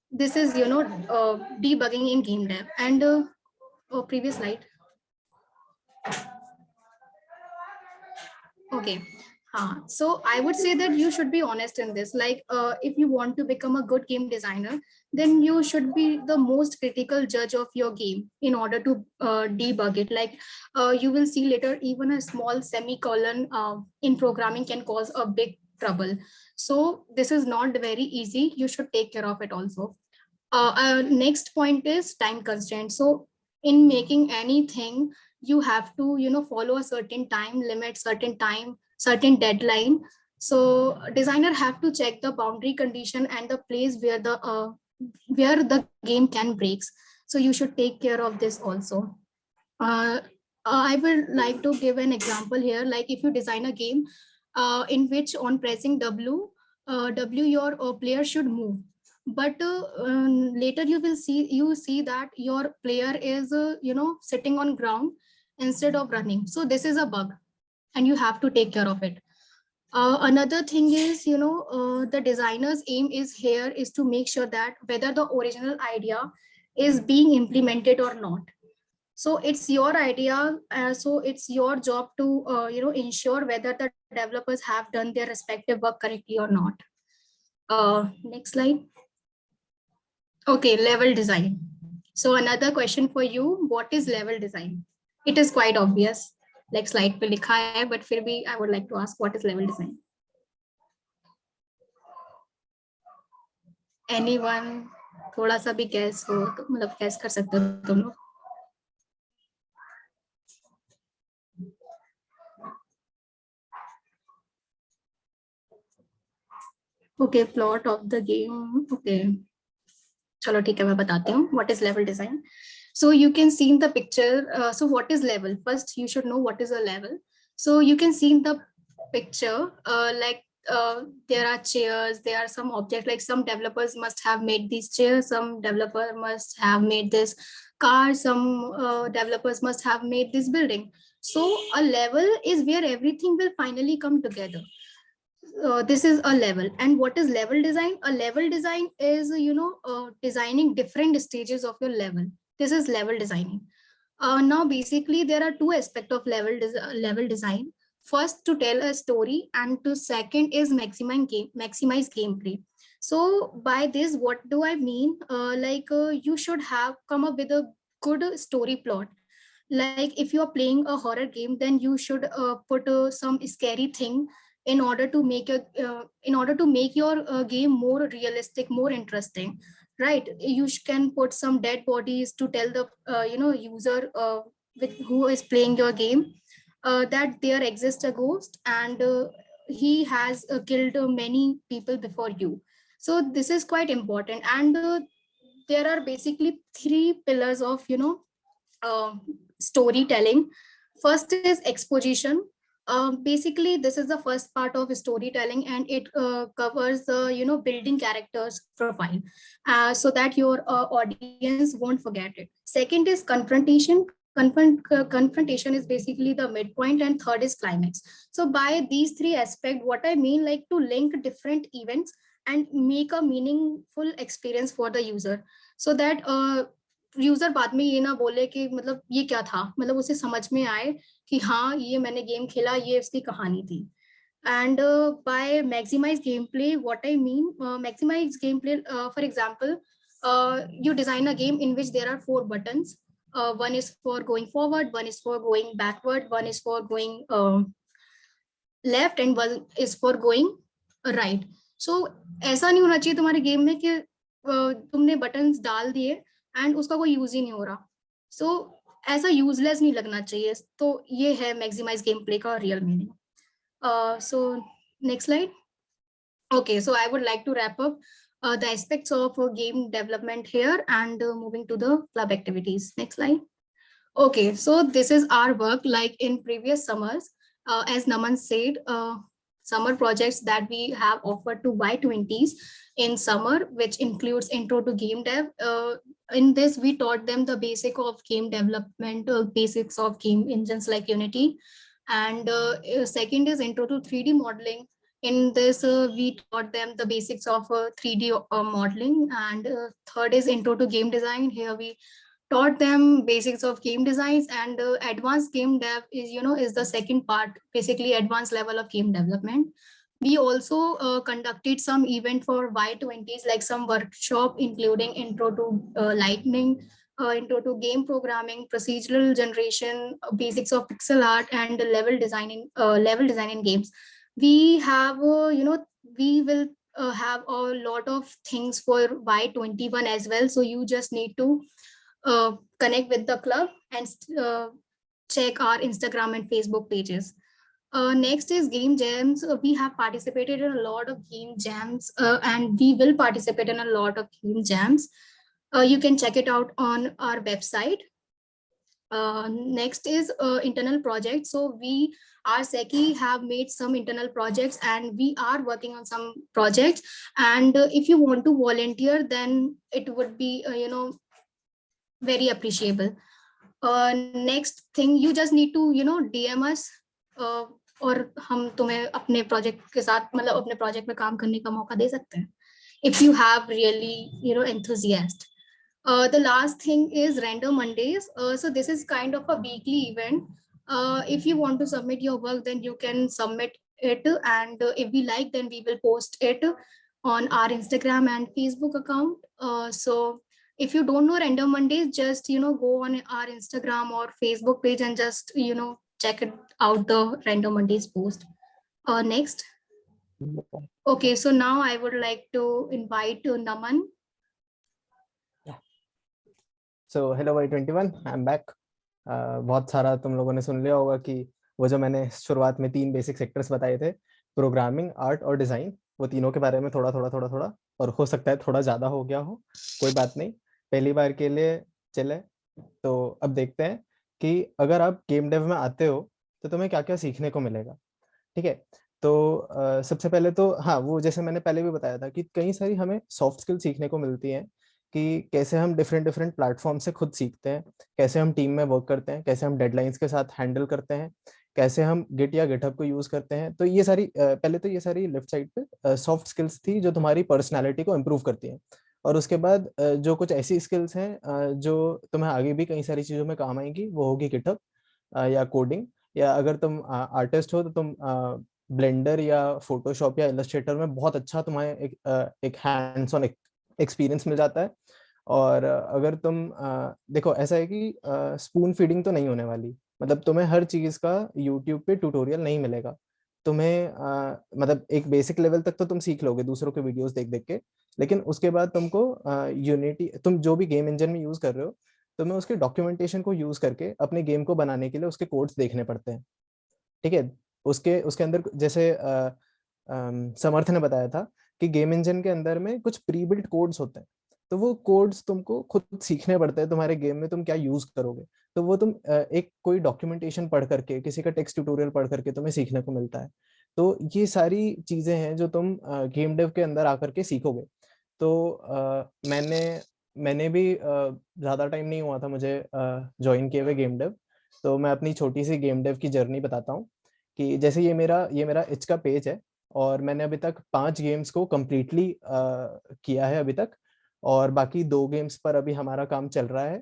This is debugging in game dev. And previous slide. Okay. So I would say that you should be honest in this. Like if you want to become a good game designer, then you should be the most critical judge of your game in order to debug it. Like you will see later, even a small semicolon in programming can cause a big trouble. So this is not very easy. You should take care of it also. Next point is time constraint. So in making anything, you have to follow a certain time limit, certain deadline. So designer have to check the boundary condition and the place where the game can breaks. So you should take care of this also. I would like to give an example here. Like if you design a game in which on pressing W your player should move, but later you see that your player is sitting on ground instead of running. So this is a bug and you have to take care of it. Another thing is the designer's aim is to make sure that whether the original idea is being implemented or not. So it's your idea, so it's your job to ensure whether the developers have done their respective work correctly or not. Next slide. Okay, level design. So another question for you, what is level design? It is quite obvious, like slide पे लिखा है, but फिर भी I would like to ask, what is level design? Anyone? थोड़ा सा भी guess हो तो मतलब guess कर सकते हो तुम लोग. Okay, plot of the game. Okay. चलो ठीक है, मैं बताती हूँ. What is level design? So you can see in the picture. So what is level? First, you should know what is a level. So you can see in the picture, there are chairs, there are some objects, like some developers must have made these chairs, some developer must have made this car, some developers must have made this building. So a level is where everything will finally come together. This is a level. And what is level design? A level design is designing different stages of your level. This is level designing. Now basically there are two aspects of level design. First, to tell a story, and to second is maximize gameplay. So by this, what do I mean? You should have come up with a good story plot. Like if you are playing a horror game, then you should put some scary thing in order to make your game more realistic, more interesting. right? You can put some dead bodies to tell the user who is playing your game that there exists a ghost, and he has killed many people before you. So this is quite important, and there are basically three pillars of storytelling. First is exposition. Basically this is the first part of storytelling, and it covers the building characters profile so that your audience won't forget it. Second is confrontation. Confrontation is basically the midpoint, and third is climax. So by these three aspects, what I mean, like to link different events and make a meaningful experience for the user, so that user बाद में ये ना बोले कि मतलब ये क्या था, मतलब उसे समझ में आए कि हाँ ये मैंने गेम खेला, ये इसकी कहानी थी. And by maximize gameplay, what I mean, maximize gameplay, for example, you design a game in which there are 4 buttons. One is for going forward, one is for going backward, one is for going left, and one is for going right. So ऐसा नहीं होना चाहिए तुम्हारे game में कि तुमने buttons डाल दिए एंड उसका कोई यूज ही नहीं हो रहा. सो ऐसा यूजलेस नहीं लगना चाहिए. तो ये है मैक्सिमाइज गेम प्ले का real meaning. So next slide. Okay, so I would like to wrap up the aspects of game development here, and moving to the club activities. Next slide. Okay, so this is our work like in previous summers. As Naman said, summer projects that we have offered to Y20s in summer, which includes intro to game dev. In this, we taught them the basic of game development, basics of game engines like Unity. And second is intro to 3D modeling. In this, we taught them the basics of 3D modeling. And third is intro to game design. Here we taught them basics of game designs, and advanced game dev is the second part, basically advanced level of game development. We also conducted some event for Y20s, like some workshop including intro to Lightning, intro to game programming, procedural generation, basics of pixel art, and level design in games. We have we will have a lot of things for Y21 as well. So you just need to connect with the club and check our Instagram and Facebook pages. Next is game jams. We have participated in a lot of game jams, and we will participate in a lot of game jams. You can check it out on our website. Next is internal projects. So we, our SECI, have made some internal projects, and we are working on some projects. And if you want to volunteer, then it would be very appreciable. Next thing, you just need to DM us, और हम तुम्हें अपने project के साथ मतलब अपने project में काम करने का मौका दे सकते हैं if you have really enthusiast. The last thing is random Mondays. So this is kind of a weekly event. If you want to submit your work, then you can submit it, and if we like, then we will post it on our Instagram and Facebook account. So if you don't know Random Mondays, just go on our Instagram or Facebook page and just check it out, the Random Mondays post. Next. Okay, so now I would like to invite Naman. So hello Y21, I'm back. बहुत सारा तुम लोगों ने सुन लिया होगा कि वो जो मैंने शुरुआत में 3 बेसिक सेक्टर्स बताए थे, प्रोग्रामिंग, आर्ट और डिजाइन, वो तीनों के बारे में थोड़ा और हो सकता है थोड़ा ज्यादा हो गया हो, कोई बात नहीं, पहली बार के लिए चले. तो अब देखते हैं कि अगर आप गेम डेव में आते हो तो तुम्हें क्या क्या सीखने को मिलेगा. ठीक है, तो सबसे पहले तो हाँ, वो जैसे मैंने पहले भी बताया था कि कई सारी हमें सॉफ्ट स्किल सीखने को मिलती हैं कि कैसे हम डिफरेंट प्लेटफॉर्म से खुद सीखते हैं, कैसे हम टीम में वर्क करते हैं, कैसे हम डेडलाइंस के साथ हैंडल करते हैं, कैसे हम गिट या गिटहब को यूज करते हैं. तो ये सारी पहले तो ये सारी लेफ्ट साइड पे सॉफ्ट स्किल्स थी जो तुम्हारी पर्सनालिटी को इम्प्रूव करती हैं. और उसके बाद जो कुछ ऐसी स्किल्स हैं जो तुम्हें आगे भी कई सारी चीजों में काम आएंगी, वो होगी गिटहब या कोडिंग, या अगर तुम आर्टिस्ट हो तो तुम ब्लेंडर या फोटोशॉप या इलस्ट्रेटर में बहुत अच्छा तुम्हें एक हैंड्स ऑन एक्सपीरियंस मिल जाता है. और अगर तुम देखो, ऐसा है कि स्पून फीडिंग तो नहीं होने वाली, मतलब तुम्हें हर चीज का यूट्यूब पे ट्यूटोरियल नहीं मिलेगा. तुम्हें मतलब एक बेसिक लेवल तक तो तुम सीख लोगे दूसरों के वीडियोस देख देख के, लेकिन उसके बाद तुमको यूनिटी, तुम जो भी गेम इंजन में यूज कर रहे हो, तुम्हें उसके डॉक्यूमेंटेशन को यूज करके अपने गेम को बनाने के लिए उसके कोड्स देखने पड़ते हैं। ठीक है, उसके उसके अंदर जैसे समर्थ ने बताया था कि गेम इंजन के अंदर में कुछ प्री बिल्ट कोड्स होते हैं, तो वो कोड्स तुमको खुद सीखने पड़ते हैं तुम्हारे गेम में तुम क्या यूज करोगे। तो वो तुम एक कोई डॉक्यूमेंटेशन पढ़ करके, किसी का टेक्स्ट ट्यूटोरियल पढ़ करके तुम्हें सीखने को मिलता है। तो ये सारी चीजें हैं जो तुम गेम डेव के अंदर आकर के सीखोगे। तो मैंने भी ज़्यादा टाइम नहीं हुआ था मुझे ज्वाइन किए हुए गेम डेव। तो मैं अपनी छोटी सी गेम डेव की जर्नी बताता हूँ कि जैसे ये मेरा इच का पेज है, और मैंने अभी तक 5 गेम्स को कम्प्लीटली किया है अभी तक, और बाकी 2 गेम्स पर अभी हमारा काम चल रहा है।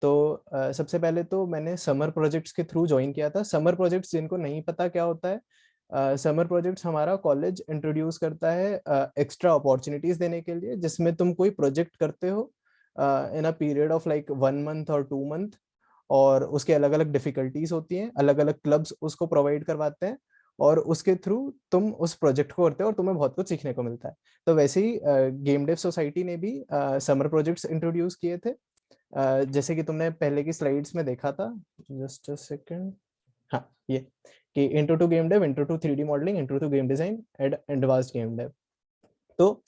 तो सबसे पहले तो मैंने समर प्रोजेक्ट्स के थ्रू ज्वाइन किया था। समर प्रोजेक्ट्स जिनको नहीं पता क्या होता है, समर प्रोजेक्ट्स हमारा कॉलेज इंट्रोड्यूस करता है एक्स्ट्रा अपॉर्चुनिटीज देने के लिए, जिसमें तुम कोई प्रोजेक्ट करते हो in a period of like 1 month और 2 मंथ, और उसके अलग अलग डिफिकल्टीज होती हैं, अलग अलग क्लब्स उसको प्रोवाइड करवाते हैं, और उसके थ्रू तुम उस प्रोजेक्ट को करते हो और तुम्हें बहुत कुछ सीखने को मिलता है। तो वैसे ही गेम डेव सोसाइटी ने भी समर प्रोजेक्ट्स इंट्रोड्यूस किए थे, जैसे कि तुमने पहले की स्लाइड्स में देखा था। जस्ट अ सेकंड, हाँ, ये कि intro to game dev, intro to 3D modelling, intro to game design and advanced game dev. तो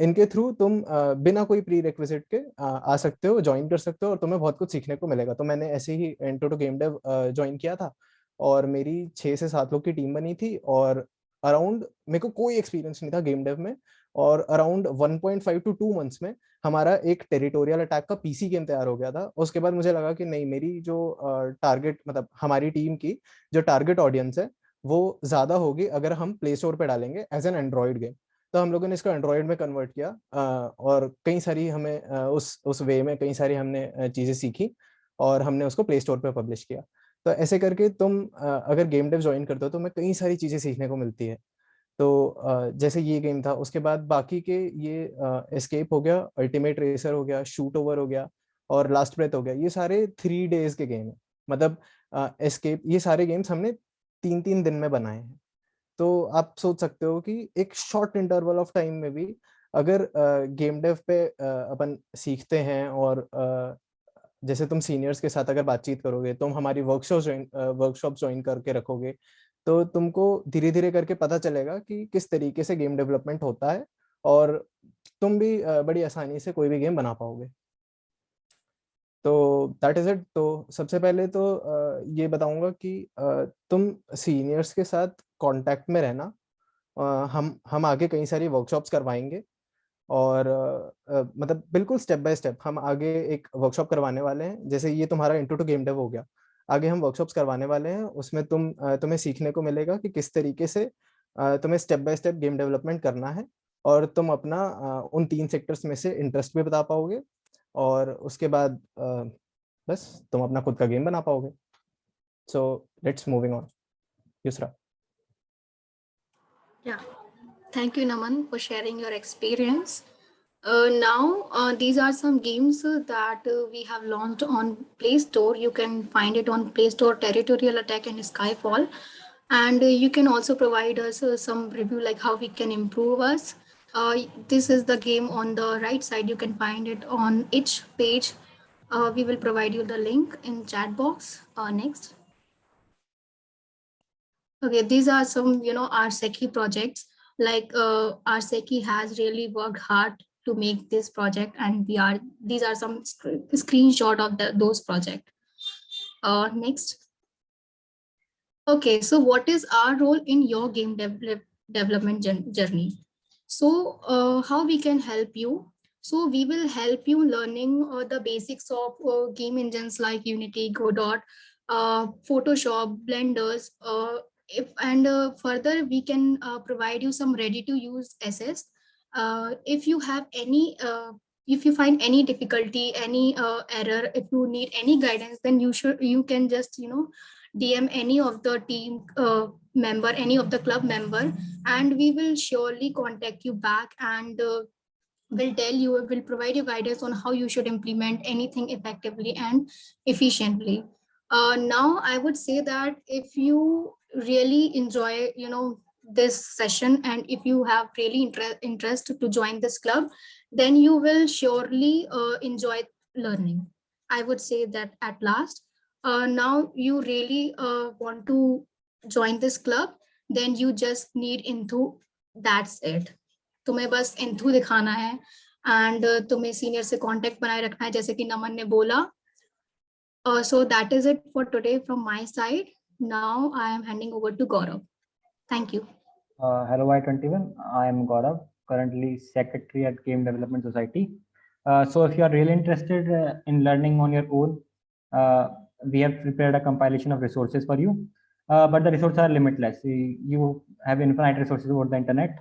इनके थ्रू तुम बिना कोई प्री रिक्विजिट के आ सकते हो, ज्वाइन कर सकते हो, और तुम्हें बहुत कुछ सीखने को मिलेगा। तो मैंने ऐसे ही intro to game dev join किया था, और मेरी 6 से 7 लोग की टीम बनी थी, और अराउंड मेरे को कोई एक्सपीरियंस नहीं था गेम डेव में, और अराउंड 1.5 to 2 मंथ्स में हमारा एक टेरिटोरियल अटैक का पीसी गेम तैयार हो गया था। उसके बाद मुझे लगा कि नहीं, मेरी जो टारगेट, मतलब हमारी टीम की जो टारगेट ऑडियंस है वो ज्यादा होगी अगर हम प्ले स्टोर पे डालेंगे एज एन एंड्रॉइड गेम। तो हम लोगों ने इसको एंड्रॉइड में कन्वर्ट किया, और कई सारी हमें उस वे में कई सारी हमने चीज़ें सीखी, और हमने उसको प्ले स्टोर पे पब्लिश किया। तो ऐसे करके तुम अगर गेम डेव ज्वाइन करते हो तो तुम्हें कई सारी चीज़ें सीखने को मिलती है। तो जैसे ये गेम था, उसके बाद बाकी के ये एस्केप हो गया, अल्टीमेट रेसर हो गया, शूट ओवर हो गया, और लास्ट ब्रेथ हो गया, ये सारे 3 days के गेम है। मतलब एस्केप, ये सारे गेम्स हमने 3-3 दिन में बनाए हैं। तो आप सोच सकते हो कि एक शॉर्ट इंटरवल ऑफ टाइम में भी अगर गेम डेव पे अपन सीखते हैं, और जैसे तुम सीनियर्स के साथ अगर बातचीत करोगे, तुम हमारी वर्कशॉप ज्वाइन करके रखोगे, तो तुमको धीरे धीरे करके पता चलेगा कि किस तरीके से गेम डेवलपमेंट होता है, और तुम भी बड़ी आसानी से कोई भी गेम बना पाओगे। तो दैट इज इट। तो सबसे पहले तो ये बताऊंगा कि तुम सीनियर्स के साथ कांटेक्ट में रहना। हम आगे कई सारी वर्कशॉप्स करवाएंगे, और मतलब बिल्कुल स्टेप बाय स्टेप हम आगे एक वर्कशॉप करवाने वाले हैं। जैसे ये तुम्हारा इंट्रो टू गेम डेव हो गया, आगे हम वर्कशॉप्स करवाने वाले हैं, उसमें तुम्हें सीखने को मिलेगा कि किस तरीके से तुम्हें step by step game development करना है, और तुम अपना उन 3 सेक्टर्स में से इंटरेस्ट भी बता पाओगे, और उसके बाद बस तुम अपना खुद का गेम बना पाओगे। So let's moving on, Yusra. Yeah. Thank you, Naman, for sharing your experience. Now, these are some games that we have launched on Play Store. You can find it on Play Store, Territorial Attack and Skyfall. And you can also provide us some review like how we can improve us. This is the game on the right side. You can find it on each page. We will provide you the link in chat box. Next. Okay, these are some, RSECI projects. Like RSECI has really worked hard to make this project, and these are some screenshot of those projects. Next. Okay, so what is our role in your game development journey? So how we can help you? So we will help you learning the basics of game engines like Unity, Godot, Photoshop, Blenders, further we can provide you some ready to use assets. If you have any if you find any difficulty, any error, if you need any guidance, then you can just DM any of the team member, any of the club member, and we will surely contact you back, and will provide you guidance on how you should implement anything effectively and efficiently. Now I would say that if you really enjoy this session, and if you have really interest to join this club, then you will surely enjoy learning. I would say that at last. Now you really want to join this club, then you just need into. That's it. तुम्हें बस enthu दिखाना है and तुम्हें senior से contact बनाए रखना है, जैसे कि नमन ने बोला. So that is it for today from my side. Now I am handing over to Gaurav. Thank you. Hello Y21, I am Gaurav, currently secretary at Game Development Society. So if you are really interested in learning on your own, we have prepared a compilation of resources for you, but the resources are limitless. You have infinite resources over the internet.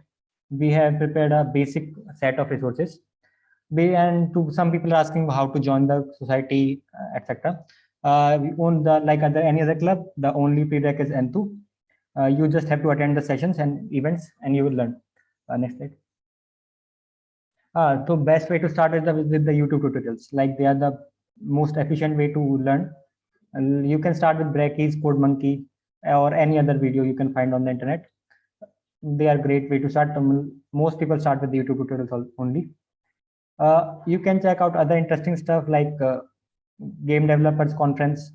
We have prepared a basic set of resources. And to some people are asking how to join the society, etc. We own the like any other club. The only prereq is N2. You just have to attend the sessions and events, and you will learn. Next slide. So best way to start is with the YouTube tutorials. Like they are the most efficient way to learn. And you can start with Brackeys, CodeMonkey, or any other video you can find on the internet. They are great way to start. Most people start with the YouTube tutorials only. You can check out other interesting stuff like Game Developers Conference.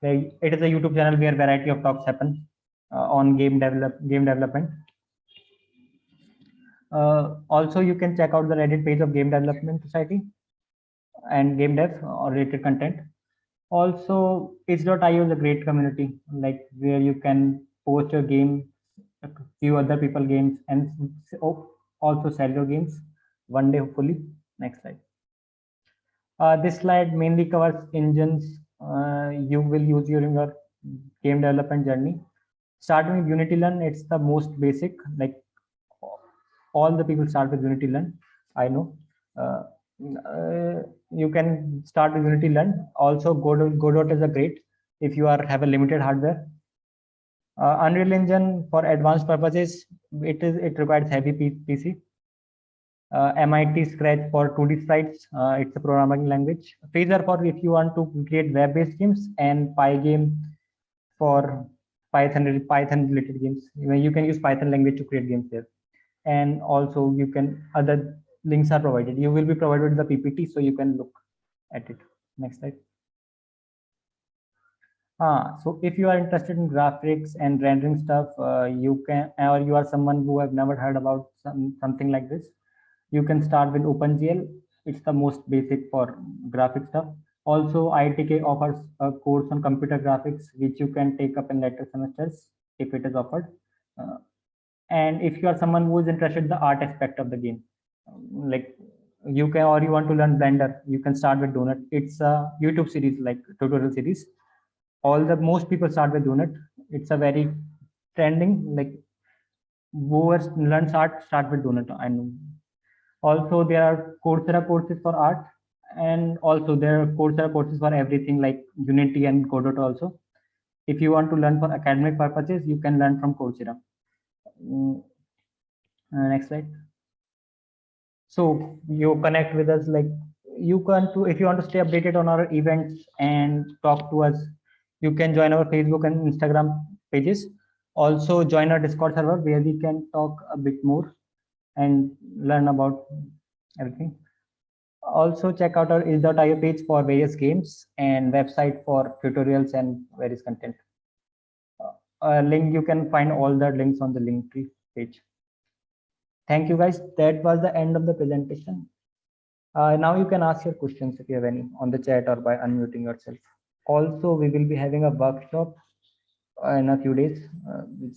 It is a YouTube channel where variety of talks happen on game development. Also, you can check out the Reddit page of Game Development Society and Game Dev or related content. Also, itch.io is a great community, like where you can post your game, a few other people games, and also sell your games one day, hopefully. Next slide. This slide mainly covers engines you will use during your game development journey. Starting with Unity Learn, it's the most basic. Like all the people start with Unity Learn. I know. You can start with Unity Learn. Also, Godot is a great if you have a limited hardware. Unreal Engine for advanced purposes, it requires heavy PC. MIT Scratch for 2D sprites, it's a programming language. Phaser for if you want to create web-based games, and Pygame for Python related games. You can use Python language to create games there. And also you can, other links are provided. You will be provided with the PPT, so you can look at it. Next slide. So if you are interested in graphics and rendering stuff, you can, or you are someone who have never heard about something like this, you can start with OpenGL. It's the most basic for graphic stuff. Also, IITK offers a course on computer graphics, which you can take up in later semesters if it is offered. And if you are someone who is interested in the art aspect of the game, like you can, or you want to learn Blender, you can start with Donut. It's a YouTube series, like tutorial series. Most people start with Donut. It's a very trending, like whoever learns art start with Donut. I know. Also, there are Coursera courses for art, and also there are Coursera courses for everything like Unity and Godot also. If you want to learn for academic purposes, you can learn from Coursera. Next slide. So you connect with us, like you can to, if you want to stay updated on our events and talk to us, you can join our Facebook and Instagram pages. Also join our Discord server where we can talk a bit more and learn about everything. Also check out our itch.io page for various games and website for tutorials and various content. Link, you can find all the links on the Linktree page. Thank you guys. That was the end of the presentation. Now you can ask your questions if you have any on the chat or by unmuting yourself. Also, we will be having a workshop in a few days, which